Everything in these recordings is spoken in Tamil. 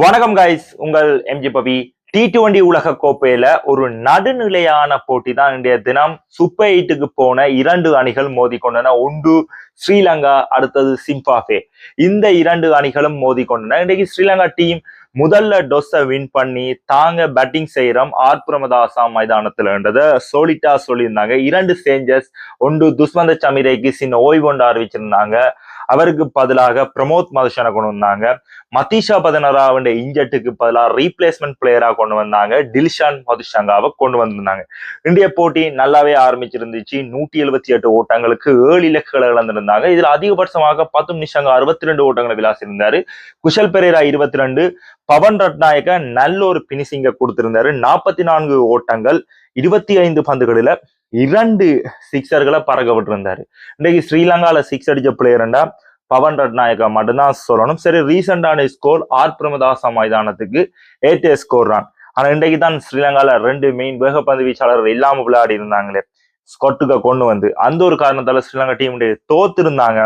வணக்கம் கைஸ், உங்கள் எம்ஜி பவி. T20 உலக கோப்பையில ஒரு நடுநிலையான போட்டி தான் இன்றைய தினம். சூப்பர் 8க்கு போன இரண்டு அணிகள் மோதி கொண்டன. ஒன்று ஸ்ரீலங்கா, அடுத்தது சிம்பாப்வே. இந்த இரண்டு அணிகளும் மோதி கொண்டன. இன்றைக்கு ஸ்ரீலங்கா டீம் முதல்ல டொஸை வின் பண்ணி தாங்க பேட்டிங் செய்யறோம் ஆர்பிரமதாசா மைதானத்துல சோலிட்டா சொல்லியிருந்தாங்க. இரண்டு சேஞ்சஸ், ஒன்று துஷ்மந்த சமிரேக்கு சின்ன ஓய்வு ஒன்று அறிவிச்சிருந்தாங்க. அவருக்கு பதிலாக பிரமோத் மதுஷனை கொண்டு வந்தாங்க. மதீஷா பதனராவுடைய இன்ஜெட்டுக்கு பதிலாக ரீப்ளேஸ்மெண்ட் பிளேயரா கொண்டு வந்தாங்க. டில்ஷான் மதுஷங்காவை கொண்டு வந்திருந்தாங்க. இந்திய போட்டி நல்லாவே ஆரம்பிச்சிருந்துச்சு. 178 ஓட்டங்களுக்கு 7 இலக்குகளை இழந்திருந்தாங்க. இதுல அதிகபட்சமாக 10 நிமிஷங்க 62 ஓட்டங்களை விளாசிருந்தாரு. குஷல் பெரேரா 22, பவன் ரட்நாயக்க நல்ல ஒரு பினிஷிங்க கொடுத்திருந்தாரு. 44 ஓட்டங்கள், 25 பந்துகளில 2 சிக்ஸர்களை பறக்க விட்டுருந்தாரு. இன்னைக்கு ஸ்ரீலங்கால சிக்ஸ் அடிச்ச பிளேயர்ண்டா பவன் ரட்நாயக்கா மட்டும்தான் சொல்லணும். சரி, ரீசெண்டான ஸ்கோர் பிரமதாசா மைதானத்துக்கு 8 ஸ்கோர் தான். ஆனா இன்றைக்கு தான் ஸ்ரீலங்கால 2 மெயின் வேகப்பந்து வீச்சாளர்கள் இல்லாம விளையாடி இருந்தாங்களே, ஸ்கொட்டுக்க கொண்டு வந்து அந்த ஒரு காரணத்தால ஸ்ரீலங்கா டீம் தோத்து இருந்தாங்க.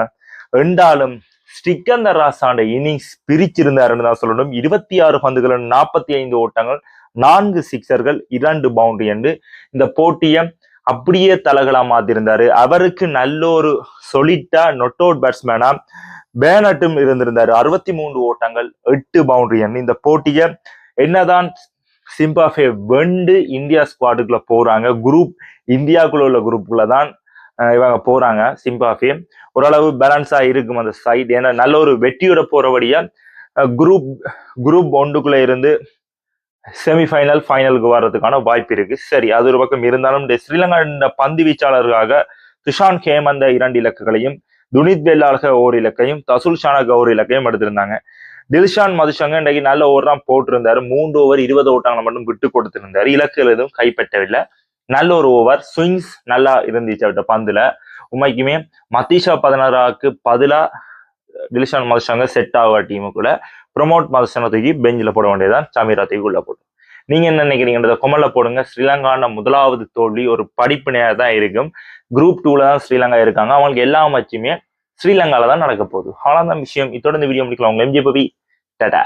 ரெண்டாலும் ஸ்ரீகந்தர் ராசாண்ட இன்னிங்ஸ் பிரிச்சிருந்தாருன்னு தான் சொல்லணும். 26 பந்துகள், 45 ஓட்டங்கள், 4 சிக்ஸர்கள், 2 பவுண்டரி என்று இந்த போட்டியை அப்படியே தலகளா மாத்திருந்தாரு. அவருக்கு நல்ல ஒரு சொலிட்டா நொட் அவுட் பேட்ஸ்மேனா பேனட்டும் இருந்திருந்தாரு. 63 ஓட்டங்கள், 8 பவுண்டரி. இந்த போட்டிய என்னதான் சிம்பாப்வே வெண்டு இந்தியா ஸ்குவாடுக்குள்ள போறாங்க. குரூப் இந்தியாவுக்குள்ள உள்ள குரூப்புக்குள்ள தான் இவங்க போறாங்க. சிம்பாப்வே ஓரளவு பேலன்ஸா இருக்கும் அந்த சைடு. ஏன்னா நல்ல ஒரு வெற்றியோட போறபடியா குரூப் ஒன்றுக்குள்ள இருந்து செமிஃபைனல் ஃபைனலுக்கு வர்றதுக்கான வாய்ப்பு இருக்கு. சரி, அது ஒரு பக்கம் இருந்தாலும் ஸ்ரீலங்கா பந்து வீச்சாளர்களாக துஷான் ஹேமந்த 2 இலக்குகளையும், துனித் பெல்லாக 1 இலக்கையும், தசுல் ஷானக 1 இலக்கையும் எடுத்திருந்தாங்க. டில்ஷான் மதுஷங்க இன்றைக்கு நல்ல ஓவர் தான் போட்டிருந்தாரு. 3 ஓவர் 20 ஓட்டங்களை மட்டும் விட்டு கொடுத்திருந்தாரு. இலக்குகள் எதுவும் கைப்பற்றவில்லை. நல்ல ஒரு ஓவர், ஸ்விங்ஸ் நல்லா இருந்துச்சு அவட்ட பந்துல. உண்மைக்குமே மதீஷா பதனராவுக்கு பதிலா டில்ஷான் மதுஷங்க செட் ஆகுவா டீமுக்குள்ள. பிரமோட் மதுஷனை தூக்கி பெஞ்சில் போட வேண்டியதான், சமீரா தூக்கி உள்ள போட்டு. நீங்க என்ன நினைக்கிறீங்கன்றத கொமல்ல போடுங்க. ஸ்ரீலங்கான முதலாவது தோல்வி ஒரு படிப்பினையா தான் இருக்கும். குரூப் 2ல தான் ஸ்ரீலங்கா இருக்காங்க. அவங்களுக்கு எல்லா மேட்சுமே ஸ்ரீலங்கால தான் நடக்க போகுது. அவ்வளவுதான் விஷயம். இதோட இந்த வீடியோ முடிக்கலாம். உங்க எம்ஜி பவி, டாடா.